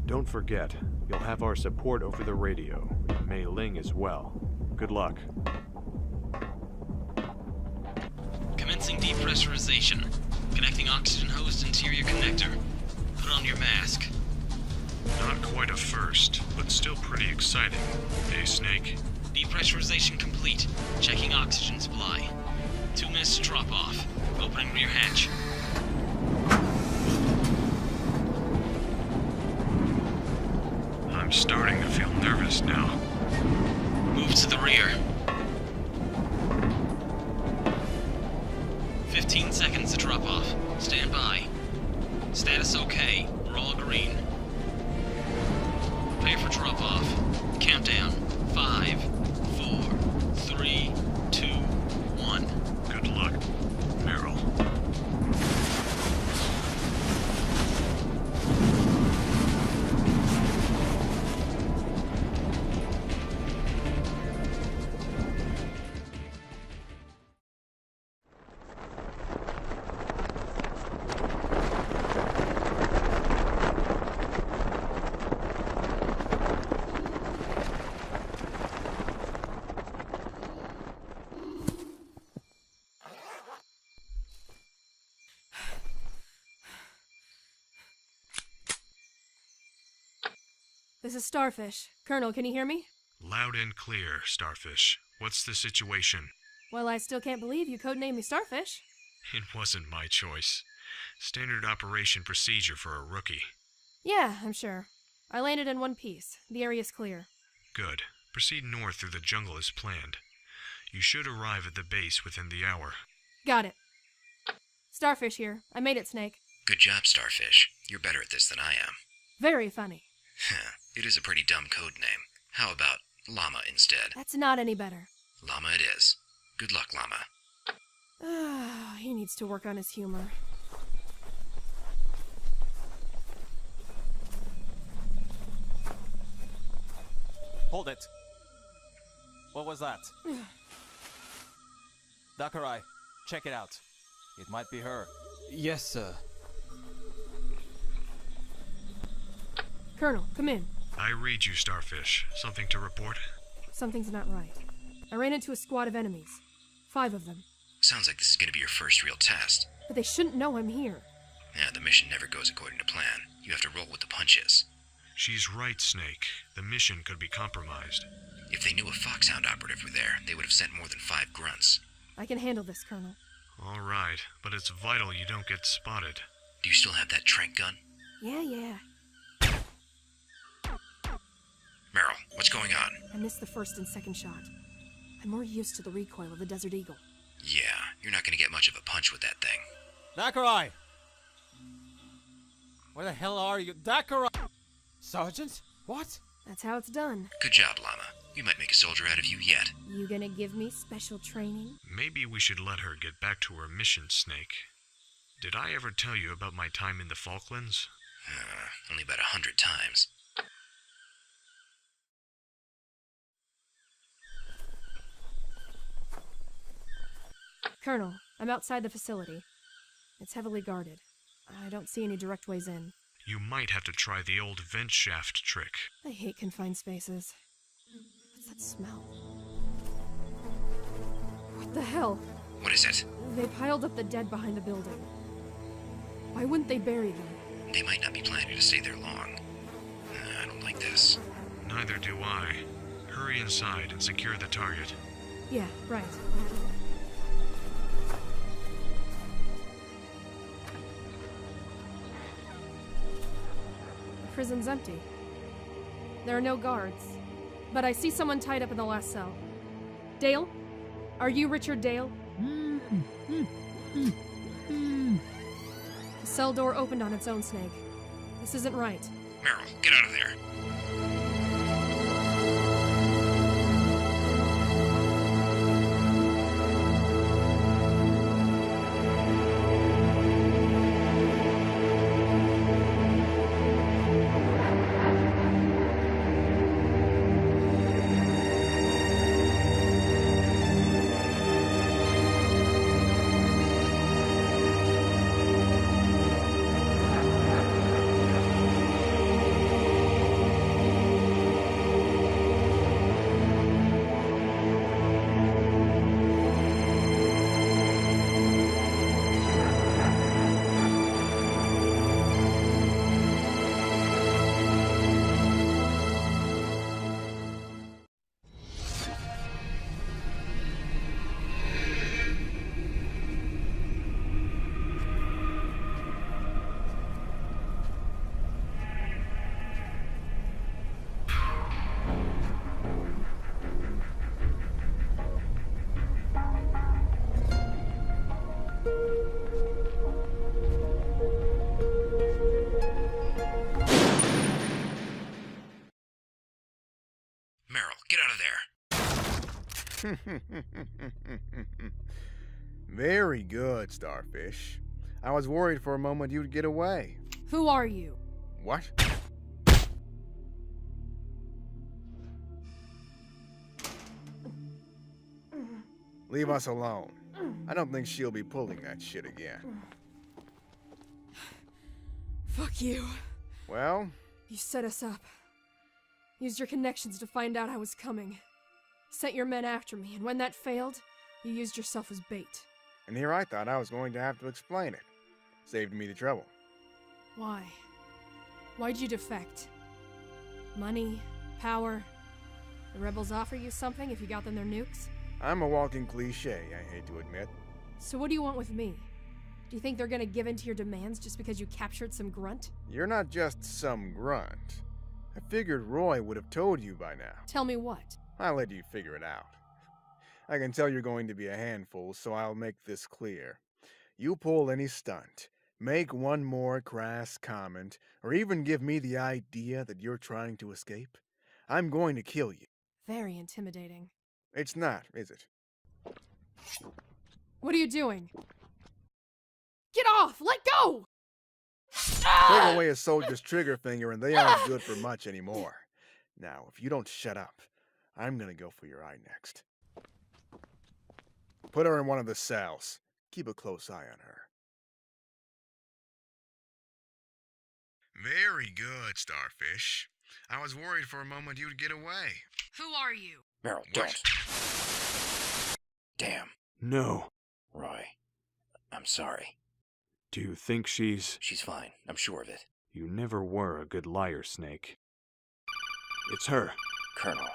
A: Don't forget, you'll have our support over the radio. May Ling as well. Good luck.
N: Commencing depressurization. Connecting oxygen hose to interior connector. Put on your mask.
A: Not quite a first, but still pretty exciting. Hey, Snake.
N: Depressurization complete. Checking oxygen supply. 2 minutes to drop off. Opening rear hatch.
A: I'm starting to feel nervous now.
N: Move to the rear. 15 seconds to drop off. Stand by. Status okay. We're all green. Prepare for drop off. Countdown. 5, 4, 3, 2, 1.
A: Good luck, Meryl.
E: This is Starfish. Colonel, can you hear me?
A: Loud and clear, Starfish. What's the situation?
E: Well, I still can't believe you codenamed me Starfish.
A: It wasn't my choice. Standard operation procedure for a rookie.
E: Yeah, I'm sure. I landed in one piece. The area's clear.
A: Good. Proceed north through the jungle as planned. You should arrive at the base within the hour.
E: Got it. Starfish here. I made it, Snake.
F: Good job, Starfish. You're better at this than I am.
E: Very funny.
F: It is a pretty dumb code name. How about Llama instead?
E: That's not any better.
F: Llama it is. Good luck, Llama.
E: He needs to work on his humor.
O: Hold it. What was that? Dakurai, check it out. It might be her.
P: Yes, sir.
E: Colonel, come in.
A: I read you, Starfish. Something to report?
E: Something's not right. I ran into a squad of enemies. 5 of them.
F: Sounds like this is going to be your first real test.
E: But they shouldn't know I'm here.
F: Yeah, the mission never goes according to plan. You have to roll with the punches.
A: She's right, Snake. The mission could be compromised.
F: If they knew a Foxhound operative were there, they would have sent more than 5 grunts.
E: I can handle this, Colonel.
A: All right, but it's vital you don't get spotted.
F: Do you still have that tranq gun?
E: Yeah.
F: Meryl, what's going on?
E: I missed the first and second shot. I'm more used to the recoil of the Desert Eagle.
F: Yeah, you're not gonna get much of a punch with that thing.
O: Nakurai! Where the hell are you? Nakurai! Sergeant? What?
E: That's how it's done.
F: Good job, Llama. We might make a soldier out of you yet.
E: You gonna give me special training?
A: Maybe we should let her get back to her mission, Snake. Did I ever tell you about my time in the Falklands?
F: Only about 100 times.
E: Colonel, I'm outside the facility. It's heavily guarded. I don't see any direct ways in.
A: You might have to try the old vent shaft trick.
E: I hate confined spaces. What's that smell? What the hell?
F: What is it?
E: They piled up the dead behind the building. Why wouldn't they bury them?
F: They might not be planning to stay there long. I don't like this.
A: Neither do I. Hurry inside and secure the target.
E: Yeah, right. The prison's empty. There are no guards. But I see someone tied up in the last cell. Dale? Are you Richard Dale? The cell door opened on its own, Snake. This isn't right.
F: Meryl, get out of there. Get out of there.
P: Very good, Starfish. I was worried for a moment you'd get away.
E: Who are you?
P: What? Leave us alone. I don't think she'll be pulling that shit again.
E: Fuck you.
P: Well?
E: You set us up. Used your connections to find out I was coming. Sent your men after me, and when that failed, you used yourself as bait.
P: And here I thought I was going to have to explain it. Saved me the trouble.
E: Why? Why'd you defect? Money? Power? The rebels offer you something if you got them their nukes?
P: I'm a walking cliche, I hate to admit.
E: So what do you want with me? Do you think they're gonna give in to your demands just because you captured some grunt?
P: You're not just some grunt. I figured Roy would have told you by now.
E: Tell me what?
P: I'll let you figure it out. I can tell you're going to be a handful, so I'll make this clear. You pull any stunt, make one more crass comment, or even give me the idea that you're trying to escape, I'm going to kill you.
E: Very intimidating.
P: It's not, is it?
E: What are you doing? Get off! Let go!
P: Take away a soldier's trigger finger and they aren't good for much anymore. Now, if you don't shut up, I'm gonna go for your eye next. Put her in one of the cells. Keep a close eye on her. Very good, Starfish. I was worried for a moment you'd get away.
E: Who are you?
F: Meryl, don't. Damn.
A: No.
F: Roy, I'm sorry.
A: Do you think she's...
F: She's fine. I'm sure of it.
A: You never were a good liar, Snake. It's her.
F: Colonel.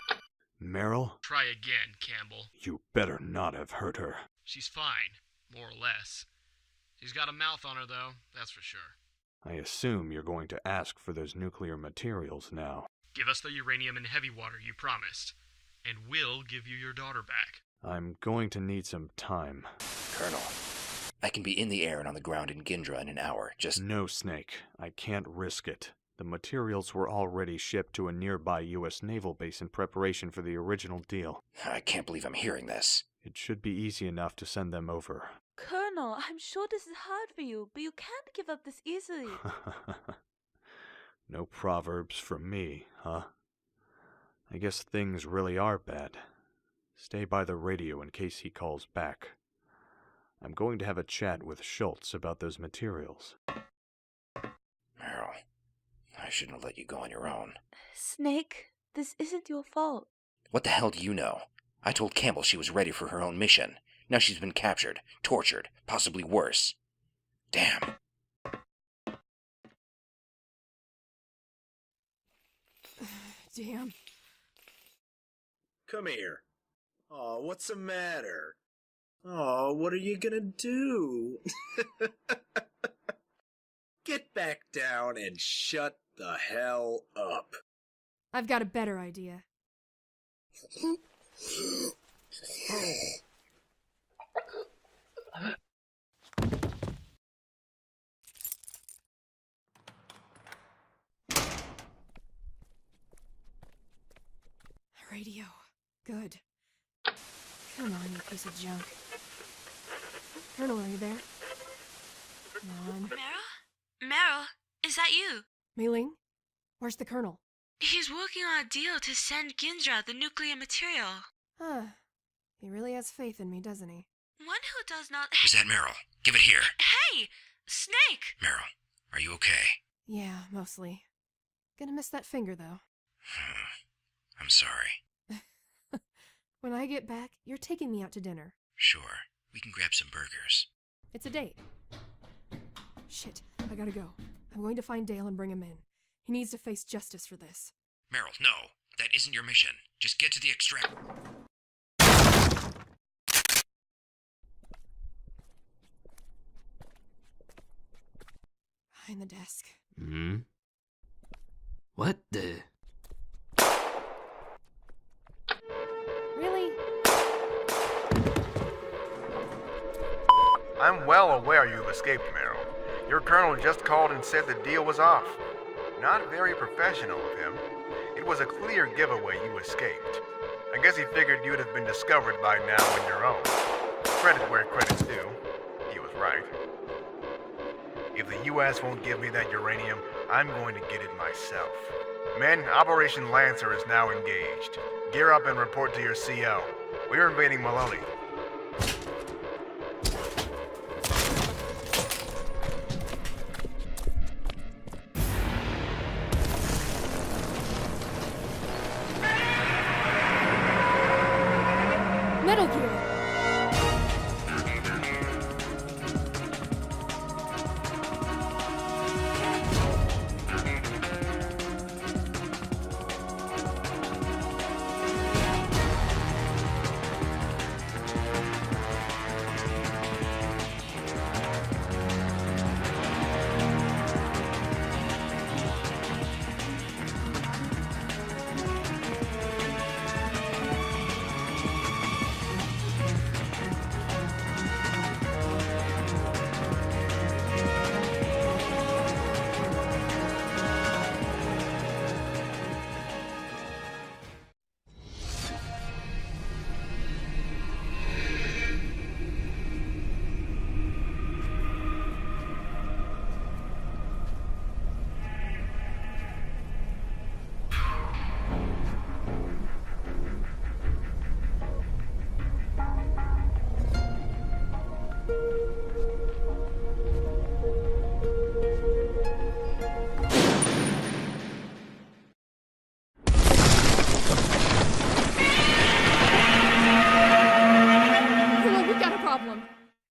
A: Meryl?
N: Try again, Campbell.
A: You better not have hurt her.
N: She's fine, more or less. She's got a mouth on her, though, that's for sure.
A: I assume you're going to ask for those nuclear materials now.
N: Give us the uranium and heavy water you promised, and we'll give you your daughter back.
A: I'm going to need some time.
F: Colonel, I can be in the air and on the ground in Gindra in an hour. Just...
A: No, Snake. I can't risk it. The materials were already shipped to a nearby U.S. naval base in preparation for the original deal.
F: I can't believe I'm hearing this.
A: It should be easy enough to send them over.
G: Colonel, I'm sure this is hard for you, but you can't give up this easily.
A: No proverbs from me, huh? I guess things really are bad. Stay by the radio in case he calls back. I'm going to have a chat with Schultz about those materials.
F: Meryl, I shouldn't have let you go on your own.
G: Snake, this isn't your fault.
F: What the hell do you know? I told Campbell she was ready for her own mission. Now she's been captured, tortured, possibly worse. Damn.
E: Damn.
Q: Come here. Aw, what's the matter? Aw, what are you gonna do? Get back down and shut the hell up.
E: I've got a better idea. Radio. Good. Come on, you piece of junk. Colonel, are you there? Come on.
R: Meryl, is that you?
E: Ling? Where's the Colonel?
R: He's working on a deal to send Gindra the nuclear material.
E: Huh. He really has faith in me, doesn't he?
R: One who does not...
F: Is that Meryl? Give it here.
R: Hey! Snake!
F: Meryl, are you okay?
E: Yeah, mostly. Gonna miss that finger, though.
F: I'm sorry.
E: When I get back, you're taking me out to dinner.
F: Sure. We can grab some burgers.
E: It's a date. Shit, I gotta go. I'm going to find Dale and bring him in. He needs to face justice for this.
F: Meryl, no. That isn't your mission. Just get to the extract...
E: Behind the desk.
K: What the...
E: Really?
P: I'm well aware you've escaped, Meryl. Your colonel just called and said the deal was off. Not very professional of him. It was a clear giveaway you escaped. I guess he figured you'd have been discovered by now on your own. Credit where credit's due. He was right. If the U.S. won't give me that uranium, I'm going to get it myself. Men, Operation Lancer is now engaged. Gear up and report to your CO. We're invading Maloney.
E: Metal Gear!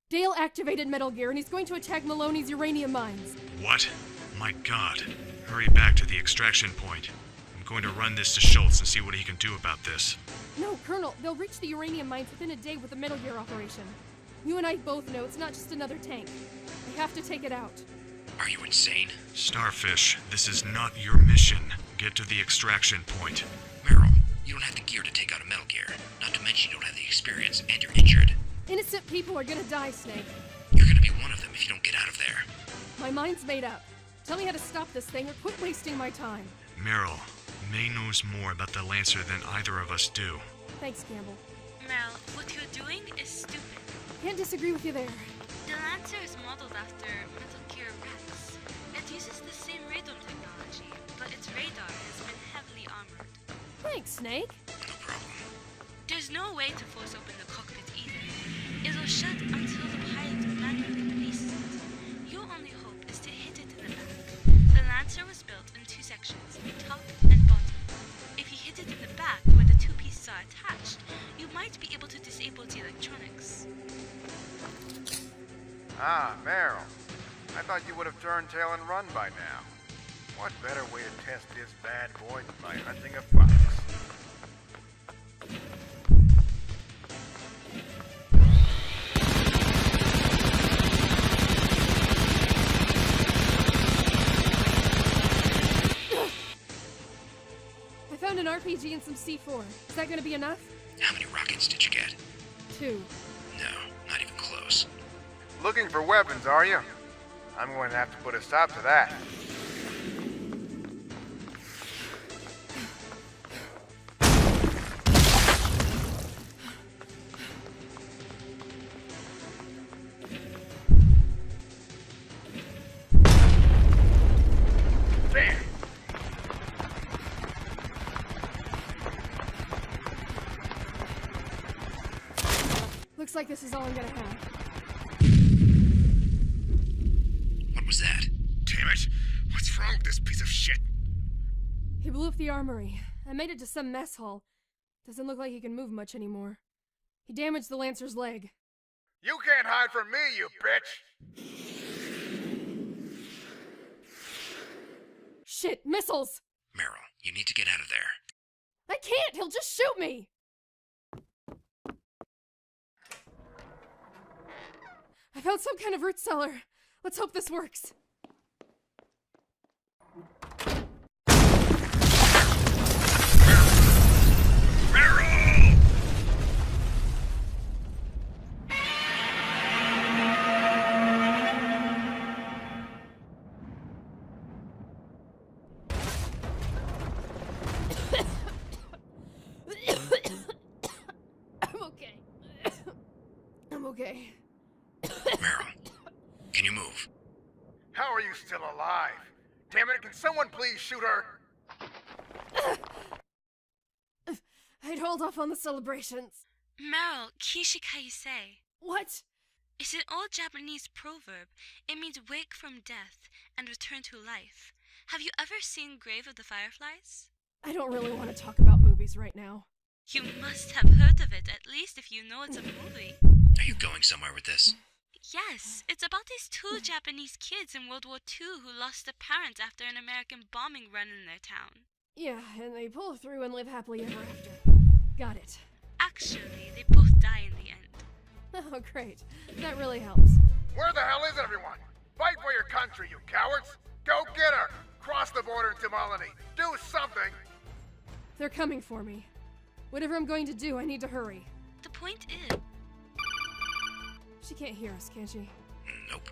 E: Dale activated Metal Gear and he's going to attack Maloney's uranium mines.
A: What? My God. Hurry back to the extraction point. I'm going to run this to Schultz and see what he can do about this.
E: No, Colonel, they'll reach the uranium mines within a day with the Metal Gear operation. You and I both know it's not just another tank. We have to take it out.
F: Are you insane?
A: Starfish, this is not your mission. Get to the extraction point.
F: Meryl, you don't have the gear to take out a Metal Gear. Not to mention you don't have the experience, and you're injured.
E: Innocent people are gonna die, Snake.
F: You're gonna be one of them if you don't get out of there.
E: My mind's made up. Tell me how to stop this thing or quit wasting my time.
A: Meryl, May knows more about the Lancer than either of us do.
E: Thanks, Campbell.
R: Meryl, what you're doing is stupid.
E: Can't disagree with you there.
R: The Lancer is modeled after Metal Gear Rex. It uses the same radar technology, but its radar has been heavily armored.
E: Thanks, Snake.
F: No problem.
R: There's no way to force open the cockpit either. It'll shut until the pilot manually releases it. Your only hope is to hit it in the back. The Lancer was built in two sections, top and bottom. If you hit it in the back where the two pieces are attached, you might be able to disable the electronics.
P: Ah, Meryl. I thought you would have turned tail and run by now. What better way to test this bad boy than by hunting a fox?
E: I found an RPG and some C4. Is that gonna be enough?
F: How many rockets did you get?
E: 2.
F: No, not even close.
P: Looking for weapons, are you? I'm going to have to put a stop to that. Damn!
E: Looks like this is all I'm gonna have.
F: What was that?
P: Damn it! What's wrong with this piece of shit?
E: He blew up the armory. I made it to some mess hall. Doesn't look like he can move much anymore. He damaged the Lancer's leg.
P: You can't hide from me, you bitch!
E: Shit, missiles!
F: Meryl, you need to get out of there.
E: I can't! He'll just shoot me! I found some kind of root cellar. Let's hope this works.
I: Meryl!
E: I'm okay. I'm okay.
F: Meryl, can you move?
P: How are you still alive? Damn it, can someone please shoot her?
E: I'd hold off on the celebrations.
R: Meryl, Kishikaise.
E: What?
R: It's an old Japanese proverb. It means wake from death and return to life. Have you ever seen Grave of the Fireflies?
E: I don't really want to talk about movies right now.
R: You must have heard of it, at least if you know it's a movie.
F: Are you going somewhere with this?
R: Yes, it's about these two Japanese kids in World War II who lost their parents after an American bombing run in their town.
E: Yeah, and they pull through and live happily ever after. Got it.
R: Actually, they both die in the end.
E: Oh, great. That really helps.
P: Where the hell is everyone? Fight for your country, you cowards! Go get her! Cross the border into Malini. Do something!
E: They're coming for me. Whatever I'm going to do, I need to hurry.
R: The point is...
E: She can't hear us, can she?
F: Nope.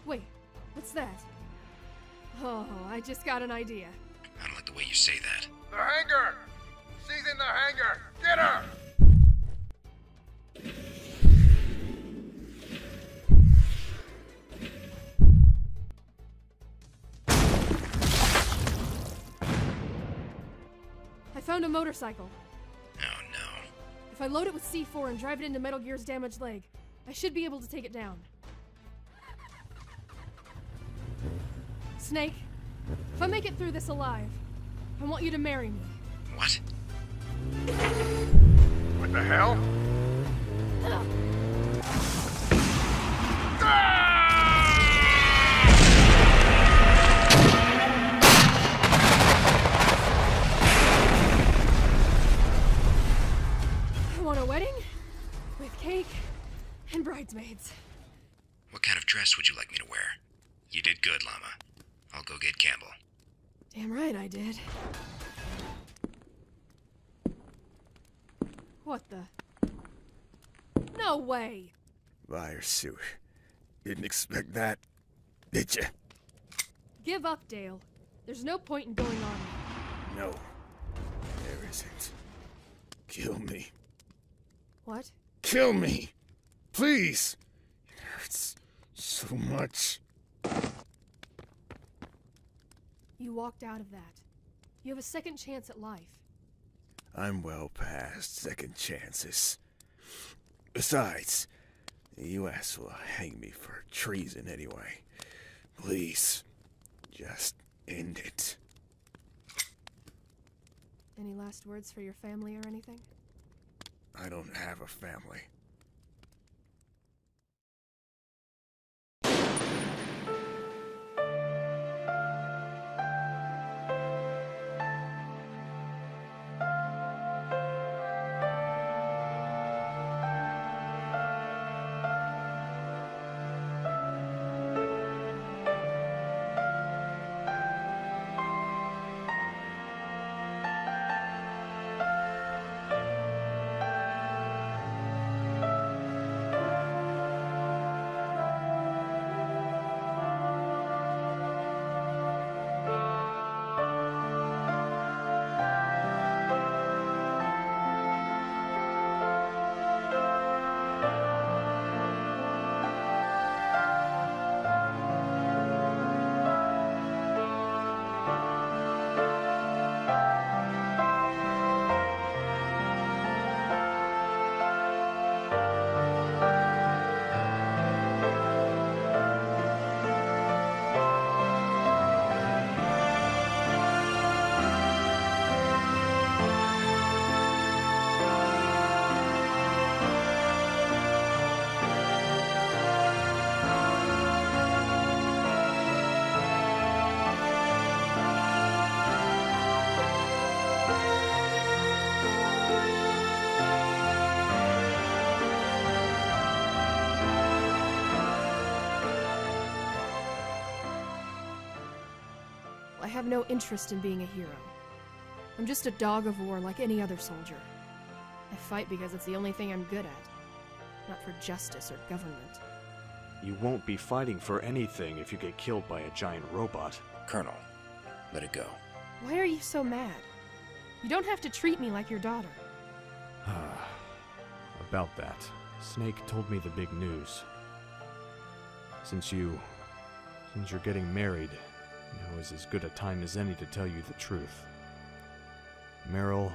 E: Wait, what's that? Oh, I just got an idea.
F: I don't like the way you say that.
P: The hangar! She's in the hangar! Get her!
E: I found a motorcycle.
F: Oh no.
E: If I load it with C4 and drive it into Metal Gear's damaged leg, I should be able to take it down. Snake, if I make it through this alive, I want you to marry me.
F: What?
P: What the hell?
E: cake and bridesmaids.
F: What kind of dress would you like me to wear? You did good, Llama. I'll go get Campbell.
E: Damn right I did. What the? No way!
P: Liar suit. Didn't expect that, did ya?
E: Give up, Dale. There's no point in going on.
P: No, there isn't. Kill me.
E: What?
P: Kill me! Please! It hurts so much.
E: You walked out of that. You have a second chance at life.
P: I'm well past second chances. Besides, the U.S. will hang me for treason anyway. Please, just end it.
E: Any last words for your family or anything?
P: I don't have a family.
E: I have no interest in being a hero. I'm just a dog of war like any other soldier. I fight because it's the only thing I'm good at, not for justice or government.
A: You won't be fighting for anything if you get killed by a giant robot.
F: Colonel, let it go.
E: Why are you so mad? You don't have to treat me like your daughter.
A: About that, Snake told me the big news. Since you're getting married, now is as good a time as any to tell you the truth. Meryl,